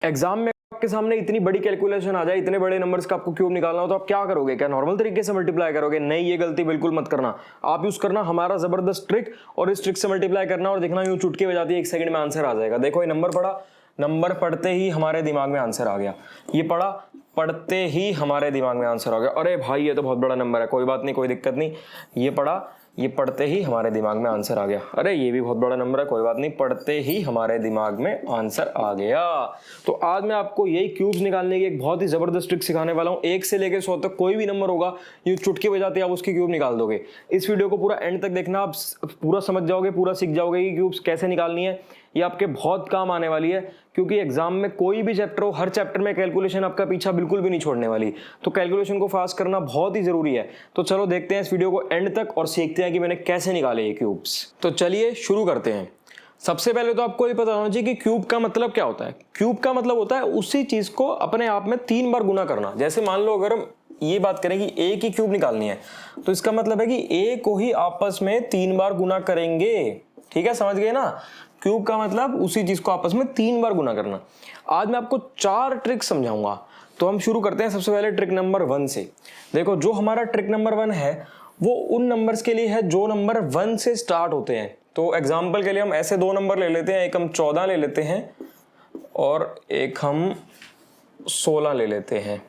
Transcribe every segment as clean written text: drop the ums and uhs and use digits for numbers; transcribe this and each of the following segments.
Exam में आपके सामने इतनी बड़ी कैलकुलेशन आ जाए, इतने बड़े नंबर्स का आपको क्यूब निकालना हो तो आप क्या करोगे? क्या नॉर्मल तरीके से मल्टीप्लाई करोगे? नहीं, ये गलती बिल्कुल मत करना। आप यूज करना हमारा जबरदस्त ट्रिक और इस ट्रिक से मल्टीप्लाई करना और देखना यूं चुटकी बजाती है 1 सेकंड में आंसर आ जाएगा। देखो ये नंबर पढ़ा, नंबर पढ़ते ही हमारे दिमाग में आंसर आ गया। ये पढ़ा, पढ़ते ही हमारे दिमाग में आंसर आ गया। अरे भाई ये तो बहुत बड़ा नंबर है, कोई बात नहीं, कोई दिक्कत नहीं। ये पढ़ा, ये पढ़ते ही हमारे दिमाग में आंसर आ गया। अरे ये भी बहुत बड़ा नंबर है, कोई बात नहीं, पढ़ते ही हमारे दिमाग में आंसर आ गया। तो आज मैं आपको यही क्यूब्स निकालने की एक बहुत ही जबरदस्त ट्रिक सिखाने वाला हूं। 1 से लेकर 100 तक कोई भी नंबर होगा, ये चुटकी बजाते आप उसकी क्यूब निकाल दोगे। इस वीडियो को पूरा एंड तक देखना, आप पूरा समझ जाओगे, पूरा सीख जाओगे कि क्यूब्स कैसे निकालनी है। ये आपके बहुत काम आने वाली है, क्योंकि एग्जाम में कोई भी चैप्टर हो, हर चैप्टर में कैलकुलेशन आपका पीछा बिल्कुल भी नहीं छोड़ने वाली। तो कैलकुलेशन को फास्ट करना बहुत ही जरूरी है। तो चलो देखते हैं इस वीडियो को एंड तक और सीखते हैं कि मैंने कैसे निकाले ये क्यूब्स। तो चलिए शुरू करते हैं। सबसे पहले तो आपको ये पता होना चाहिए कि क्यूब का मतलब क्या होता है। क्यूब का मतलब होता है उसी चीज को अपने आप में 3 बार गुना करना। जैसे मान लो अगर हम ये बात करें कि ए की क्यूब निकालनी है, तो इसका मतलब है कि ए को ही आपस में 3 बार गुना करेंगे। ठीक है, समझ गए ना? क्यूब का मतलब उसी चीज को आपस में 3 बार गुना करना। आज मैं आपको 4 ट्रिक समझाऊंगा। तो हम शुरू करते हैं सबसे पहले ट्रिक नंबर 1 से। देखो जो हमारा ट्रिक नंबर 1 है वो उन नंबर्स के लिए है जो नंबर 1 से स्टार्ट होते हैं। तो एग्जाम्पल के लिए हम ऐसे 2 नंबर ले लेते हैं, एक हम 14 ले लेते हैं और एक हम 16 ले लेते हैं।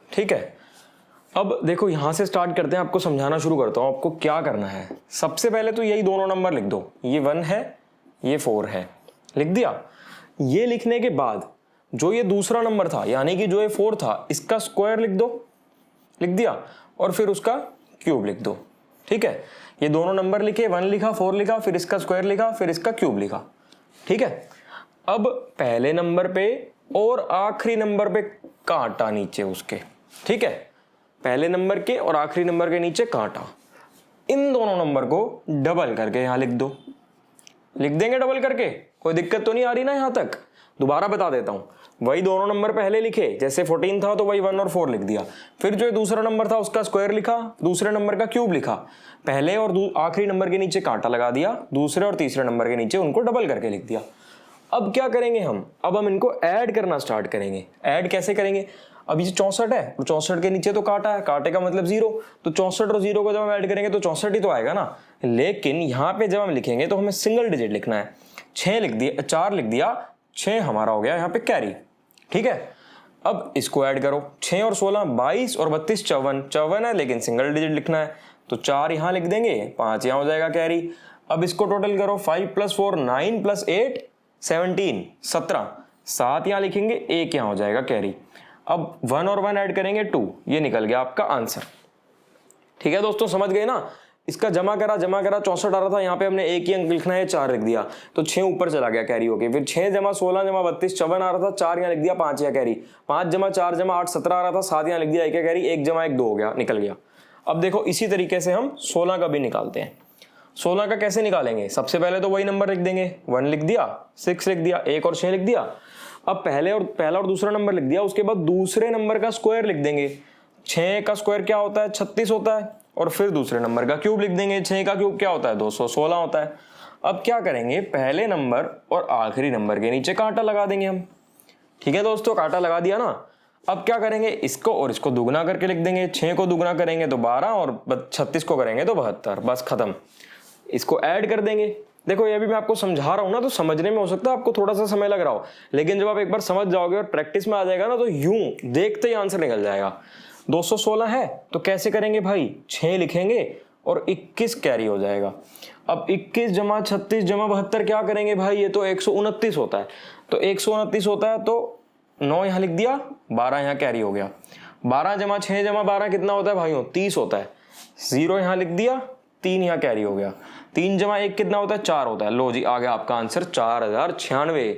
ठीक है, अब देखो यहां से स्टार्ट करते हैं, आपको समझाना शुरू करता हूं आपको क्या करना है। सबसे पहले तो यही दोनों नंबर लिख दो, ये 1 है, ये 4 है। लिख दिया। ये लिखने के बाद जो ये दूसरा नंबर था, यानी कि जो ये 4 था, इसका स्क्वायर लिख दो। लिख दिया। और फिर उसका क्यूब लिख दो। ठीक है, ये दोनों नंबर लिखे, 1 लिखा, 4 लिखा, फिर इसका स्क्वायर लिखा, फिर इसका क्यूब लिखा। ठीक है, अब पहले नंबर पे और आखिरी नंबर पे कांटा नीचे उसके। ठीक है, पहले नंबर के और आखिरी नंबर के नीचे कांटा। इन दोनों नंबर को डबल करके यहां लिख दो। लिख देंगे डबल करके, कोई दिक्कत तो नहीं आ रही ना यहां तक? दोबारा बता देता हूं, वही दोनों नंबर पहले लिखे, जैसे 14 था तो वही 1 और 4 लिख दिया। फिर जो दूसरा नंबर था उसका स्क्वायर लिखा, दूसरे नंबर का क्यूब लिखा, पहले और आखिरी नंबर के नीचे कांटा लगा दिया, दूसरे और तीसरे नंबर के नीचे उनको डबल करके लिख दिया। अब क्या करेंगे हम? अब हम इनको ऐड करना स्टार्ट करेंगे। ऐड कैसे करेंगे? अब ये 64 है तो 64 के नीचे तो कांटा है, कांटे का मतलब 0, तो 64 और 0 को जब हम ऐड करेंगे तो 64 ही तो आएगा ना। लेकिन यहाँ पे जब हम लिखेंगे तो हमें सिंगल डिजिट लिखना है। 6 लिख दिया, 4 लिख दिया, 6 हमारा हो गया यहाँ पे कैरी। ठीक है, अब इसको ऐड करो, 6 और 16 22 और 32 54, 54 है लेकिन सिंगल डिजिट लिखना है, तो 4 यहाँ लिख देंगे, 5 यहाँ हो जाएगा कैरी। अब इसको टोटल करो, 5 + 4 9 + 8 17, 17, 7 यहाँ लिखेंगे, 1 यहाँ हो जाएगा कैरी। अब 1 और 1 ऐड करेंगे 2, ये निकल गया आपका आंसर। ठीक है दोस्तों, समझ गए ना? इसका जमा करा 64 आ रहा था, यहाँ पे हमने एक ही अंक लिखना है, 4 लिख दिया, तो 6 ऊपर चला गया कैरी होके। फिर 6 + 16 + 32 54 आ रहा था, 4 यहाँ लिख दिया, 5 यहाँ कैरी। 5 + 4 + 8 17 आ रहा था, 7 यहाँ लिख दिया, 1 कैरी, 1 + 1 2 हो गया, निकल गया। अब देखो इसी तरीके से हम 16 का भी निकालते हैं। 16 का कैसे निकालेंगे? सबसे पहले तो वही नंबर लिख देंगे, 1 लिख दिया, 6 लिख दिया, 1 और 6 लिख दिया। अब पहला और दूसरा नंबर लिख दिया, उसके बाद दूसरे नंबर का स्क्वायर लिख देंगे। 6 का स्क्वायर क्या होता है? 36 होता है। और फिर दूसरे नंबर का क्यूब लिख देंगे। 6 का क्यूब क्या होता है? 216 होता है। अब क्या करेंगे? पहले नंबर और आखिरी नंबर के नीचे कांटा लगा देंगे हम। ठीक है दोस्तों, कांटा लगा दिया ना। अब क्या करेंगे? इसको और इसको दुगना करके लिख देंगे। 6 को दुगना करेंगे तो 12 और 36 को करेंगे तो 72, बस खत्म। इसको ऐड कर देंगे। देखो ये भी मैं आपको समझा रहा हूं ना, तो समझने में हो सकता है आपको थोड़ा सा समय लग रहा हो, लेकिन जब आप एक बार समझ जाओगे और प्रैक्टिस में आ जाएगा ना, तो यूं देखते ही आंसर निकल जाएगा। 216 है तो कैसे करेंगे भाई? 6 लिखेंगे और 21 कैरी हो जाएगा। अब 21 + 36 + 72 क्या करेंगे भाई? ये तो 129 होता है, तो 129 होता है तो 9 यहाँ लिख दिया, 12 यहाँ कैरी हो गया। 12 + 6 + 12 कितना होता है भाइयों? 30 होता है। 0 यहाँ लिख दिया, 3 यहाँ कैरी हो गया। 3 + 1 कितना होता है? 4 होता है। लो जी, आ गया आपका आंसर 4096।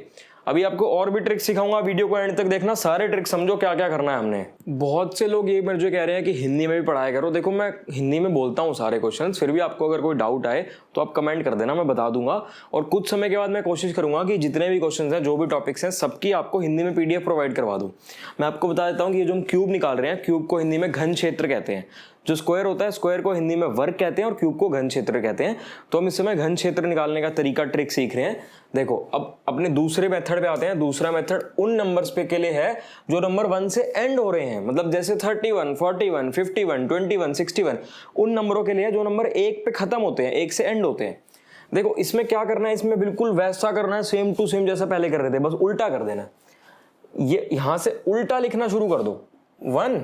अभी आपको और भी ट्रिक सिखाऊंगा, वीडियो को एंड तक देखना, सारे ट्रिक समझो क्या क्या करना है हमने। बहुत से लोग ये मुझे कह रहे हैं कि हिंदी में भी पढ़ाया करो। देखो मैं हिंदी में बोलता हूँ सारे क्वेश्चंस, फिर भी आपको अगर कोई डाउट आए तो आप कमेंट कर देना, मैं बता दूंगा। और कुछ समय के बाद मैं कोशिश करूंगा कि जितने भी क्वेश्चन हैं, जो भी टॉपिक्स हैं, सबकी आपको हिंदी में PDF प्रोवाइड करवा दूं। मैं आपको बता देता हूँ कि ये जो हम क्यूब निकाल रहे हैं, क्यूब को हिंदी में घन क्षेत्र कहते हैं। जो स्क्वायर होता है, स्क्वायर को हिंदी में वर्ग कहते हैं और क्यूब को घन क्षेत्र कहते हैं। तो हम इस समय घन क्षेत्र निकालने का तरीका, ट्रिक सीख रहे हैं। देखो अब अपने दूसरे मेथड पे आते हैं। दूसरा मेथड उन नंबर्स पे के लिए है जो नंबर 1 से एंड हो रहे हैं, मतलब जैसे 31, 41, 51, 21, 61, उन नंबरों के लिए जो नंबर 1 पे खत्म होते हैं, 1 से एंड होते हैं। देखो इसमें क्या करना है, इसमें बिल्कुल वैसा करना है, सेम टू सेम जैसा पहले कर रहे थे, बस उल्टा कर देना। ये यहां से उल्टा लिखना शुरू कर दो। 1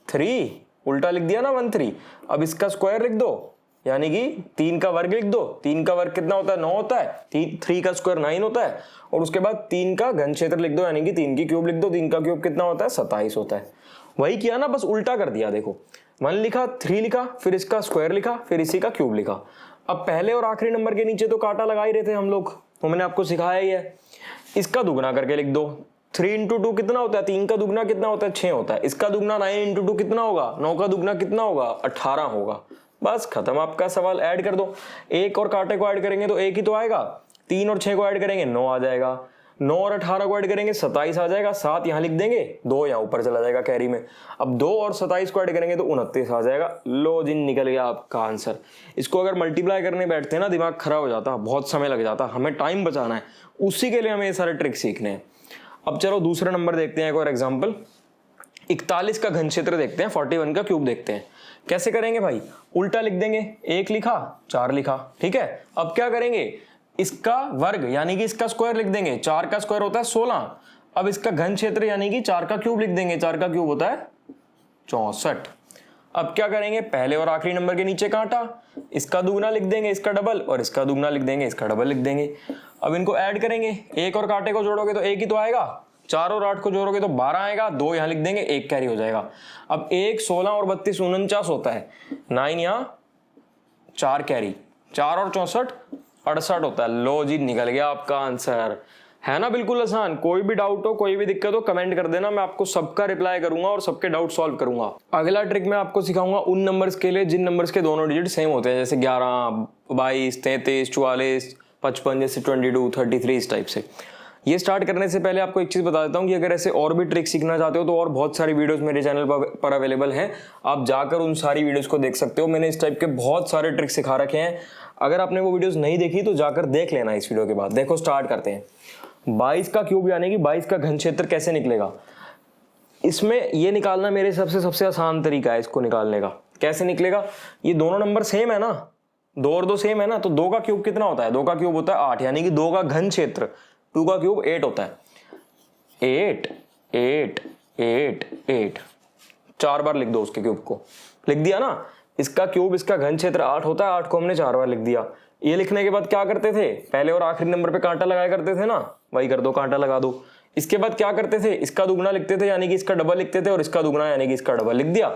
3 उल्टा लिख दिया ना, 1 3। अब इसका स्क्वायर लिख दो, यानी कि 3 का वर्ग लिख दो। 3 का वर्ग कितना होता है? 9 होता है। 3 का स्क्वायर 9 होता है। और उसके बाद 3 का घन क्षेत्र लिख दो, यानी कि 3 की क्यूब लिख दो। 3 का क्यूब कितना होता है? 27 होता है। वही किया ना, बस उल्टा कर दिया। देखो 1 लिखा, 3 लिखा, फिर इसका स्क्वायर लिखा, फिर इसी का क्यूब लिखा। अब पहले और आखिरी नंबर के नीचे तो कांटा लगा ही रहे थे हम लोग, तो मैंने आपको सिखाया ही है। इसका दुगना करके लिख दो। 3 इंटू 2 कितना होता है? 3 का दुगना कितना होता है? 6 होता है। इसका दुगना 9 इंटू 2 कितना होगा? 9 का दुगना कितना होगा? 18 होगा। बस खत्म आपका सवाल। ऐड कर दो। 1 और कांटे को ऐड करेंगे तो 1 ही तो आएगा। 3 और 6 को ऐड करेंगे 9 आ जाएगा। 9 और 18 को ऐड करेंगे 27 आ जाएगा। 7 यहाँ लिख देंगे, 2 यहाँ ऊपर चला जाएगा कैरी में। अब 2 और 27 को ऐड करेंगे तो 29 आ जाएगा। लो जी, निकल गया आपका आंसर। इसको अगर मल्टीप्लाई करने बैठते हैं ना, दिमाग खराब हो जाता, बहुत समय लग जाता। हमें टाइम बचाना है, उसी के लिए हमें ये सारे ट्रिक सीखने हैं। अब चलो दूसरा नंबर देखते हैं, एक और एग्जाम्पल। 41 का घन क्षेत्र देखते हैं, 41 का क्यूब देखते हैं। कैसे करेंगे भाई? उल्टा लिख देंगे। 1 लिखा, 4 लिखा, ठीक है। अब क्या करेंगे? इसका वर्ग यानी कि इसका स्क्वायर लिख देंगे। 4 का स्क्वायर होता है 16। अब इसका घन क्षेत्र यानी कि 4 का क्यूब लिख देंगे। 4 का क्यूब होता है 64। अब क्या करेंगे? पहले और आखिरी नंबर के नीचे कांटा, इसका दुगना लिख देंगे, इसका डबल, और इसका दुगना लिख देंगे, इसका डबल लिख देंगे। अब इनको ऐड करेंगे। 1 और कांटे को जोड़ोगे तो 1 ही तो आएगा। 4 और 8 को जोड़ोगे तो 12 आएगा। 2 यहाँ लिख देंगे, 1 कैरी हो जाएगा। अब 1 16 और 32 49 होता है। 9 यहाँ 4 कैरी, 4 और 64 68 होता है। लो जी, निकल गया आपका आंसर। है ना बिल्कुल आसान। कोई भी डाउट हो, कोई भी दिक्कत हो, कमेंट कर देना, मैं आपको सबका रिप्लाई करूंगा और सबके डाउट सॉल्व करूंगा। अगला ट्रिक मैं आपको सिखाऊंगा उन नंबर्स के लिए जिन नंबर्स के दोनों डिजिट सेम होते हैं, जैसे 11, 22, 33, 44, 55, जैसे 22, 33, इस टाइप से। ये स्टार्ट करने से पहले आपको एक चीज बता देता हूँ कि अगर ऐसे और भी ट्रिक सीखना चाहते हो तो और बहुत सारी वीडियोस मेरे चैनल पर अवेलेबल हैं। आप जाकर उन सारी वीडियोस को देख सकते हो। मैंने इस टाइप के बहुत सारे ट्रिक सिखा रखे हैं। अगर आपने वो वीडियोस नहीं देखी तो जाकर देख लेना इस वीडियो के बाद। देखो स्टार्ट करते हैं। 22 का क्यूब यानी कि 22 का घन क्षेत्र कैसे निकलेगा? इसमें ये निकालना मेरे हिसाब से सबसे आसान तरीका है इसको निकालने का। कैसे निकलेगा? ये दोनों नंबर सेम है ना, 2 और 2 सेम है ना, तो 2 का क्यूब कितना होता है? 2 का क्यूब होता है 8, यानी कि 2 का घन क्षेत्र, 2 का क्यूब 8 होता है। 8 8 8 8 4 बार लिख दो उसके क्यूब को। लिख दिया ना? इसका क्यूब, इसका घन क्षेत्र 8 होता है। 8 को हमने 4 बार लिख दिया। ये लिखने के बाद क्या करते थे? पहले और आखिरी नंबर पे कांटा लगाया करते थे ना, वही कर दो, कांटा लगा दो। इसके बाद क्या करते थे? इसका दुगना लिखते थे, यानी कि इसका डबल लिखते थे, और इसका दुगना यानी कि इसका डबल लिख दिया।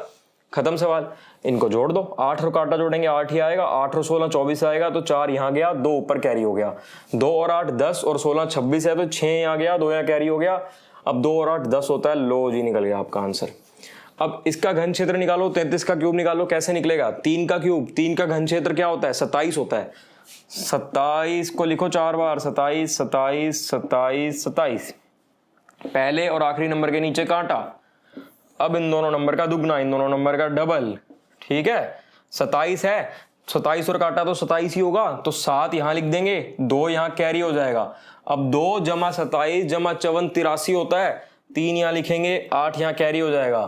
खत्म सवाल। इनको जोड़ दो। 8 और कांटा जोड़ेंगे 8 ही आएगा। 8 और 16 24 आएगा, तो 4 यहाँ गया, 2 ऊपर कैरी हो गया। 2 और 8 10 और 16 26 है, तो 6 यहाँ गया, 2 यहाँ कैरी हो गया। अब 2 और 8 10 होता है। लो जी, निकल गया आपका आंसर। अब इसका घन क्षेत्र निकालो। 33 का क्यूब निकालो। कैसे निकलेगा? 3 का क्यूब, 3 का घन क्षेत्र क्या होता है? 27 होता है। 27 को लिखो 4 बार। 27 27 27 27। पहले और आखिरी नंबर के नीचे कांटा। अब इन दोनों नंबर का दुगना, इन दोनों नंबर का डबल, ठीक है। 27 है, 27 और कांटा तो 27 ही होगा, तो 7 यहां लिख देंगे, 2 यहां कैरी हो जाएगा। अब 2 जमा 27 जमा 54 83 होता है। 3 यहां लिखेंगे, 8 यहां कैरी हो जाएगा।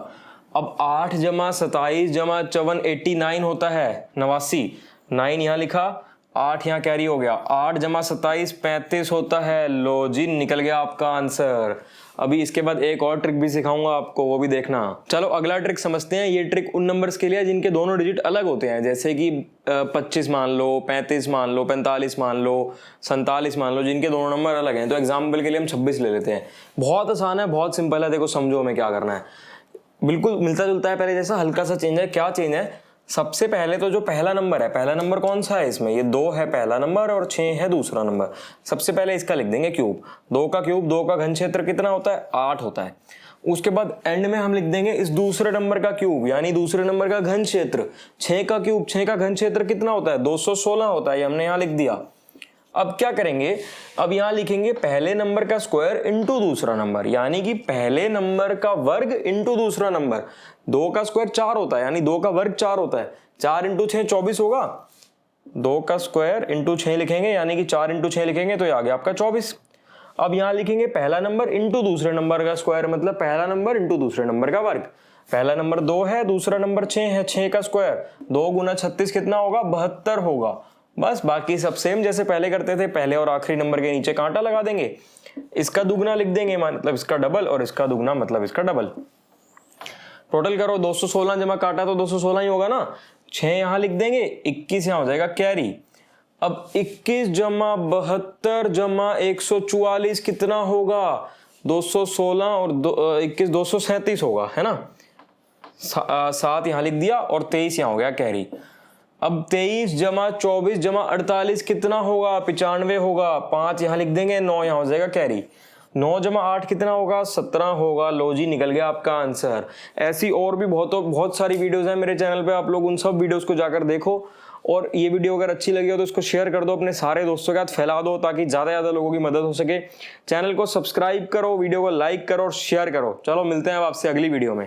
अब 8 जमा 27 जमा 54 89 होता है, 89। 9 यहां लिखा, 8 यहां कैरी हो गया। 8 जमा 27 35 होता है। लो जी, निकल गया आपका आंसर। अभी इसके बाद एक और ट्रिक भी सिखाऊंगा आपको, वो भी देखना। चलो अगला ट्रिक समझते हैं। ये ट्रिक उन नंबर्स के लिए जिनके दोनों डिजिट अलग होते हैं, जैसे कि 25 मान लो, 35 मान लो, 45 मान लो, 47 मान लो, जिनके दोनों नंबर अलग हैं। तो एग्जाम्पल के लिए हम 26 ले लेते हैं। बहुत आसान है, बहुत सिंपल है। देखो समझो हमें क्या करना है। बिल्कुल मिलता जुलता है पहले जैसा, हल्का सा चेंज है। क्या चेंज है? सबसे पहले तो जो पहला नंबर है, पहला नंबर कौन सा है इसमें? ये 2 है पहला नंबर और 6 है दूसरा नंबर। सबसे पहले इसका लिख देंगे क्यूब। 2 का क्यूब, 2 का घन क्षेत्र कितना होता है? 8 होता है। उसके बाद एंड में हम लिख देंगे इस दूसरे नंबर का क्यूब, यानी दूसरे नंबर का घन क्षेत्र। 6 का क्यूब, 6 का घन क्षेत्र कितना होता है? 216 होता है, ये हमने यहाँ लिख दिया। अब क्या करेंगे, अब यहां लिखेंगे पहले नंबर का स्क्वायर इंटू दूसरा नंबर, यानी कि पहले नंबर का वर्ग इंटू दूसरा नंबर। 2 का स्क्वायर 4 होता है, यानी 2 का वर्ग 4 होता है। 4 इंटू 6 24 होगा। 2 का स्क्वायर इंटू 6 लिखेंगे, यानी कि 4 इंटू 6 लिखेंगे तो ये आ गया आपका 24। अब यहां लिखेंगे पहला नंबर इंटू दूसरे नंबर का स्क्वायर, मतलब पहला नंबर इंटू दूसरे नंबर का वर्ग। पहला नंबर 2 है, दूसरा नंबर 6 है। 6 का स्क्वायर 2 गुना 36 कितना होगा? 72 होगा। बस बाकी सब सेम जैसे पहले करते थे, पहले और आखिरी नंबर के नीचे कांटा लगा देंगे। इसका दुगना लिख देंगे मतलब इसका डबल, और इसका दुगना मतलब इसका डबल। टोटल करो, 216 जमा काटा तो 216 ही होगा ना। 6 यहां लिख देंगे, 21 यहां हो जाएगा कैरी। अब 21 जमा 72 जमा 144 कितना होगा? 216 और 21 237 होगा, है ना। 7 यहां लिख दिया और 23 यहां हो गया कैरी। अब 23 जमा 24 जमा 48 कितना होगा? 95 होगा। 5 यहां लिख देंगे, 9 यहां हो जाएगा कैरी। 9 जमा 8 कितना होगा? 17 होगा। लो जी, निकल गया आपका आंसर। ऐसी और भी बहुत सारी वीडियोस हैं मेरे चैनल पे, आप लोग उन सब वीडियोस को जाकर देखो। और ये वीडियो अगर अच्छी लगी हो तो इसको शेयर कर दो, अपने सारे दोस्तों के साथ फैला दो, ताकि ज़्यादा लोगों की मदद हो सके। चैनल को सब्सक्राइब करो, वीडियो को लाइक करो और शेयर करो। चलो मिलते हैं अब आपसे अगली वीडियो में।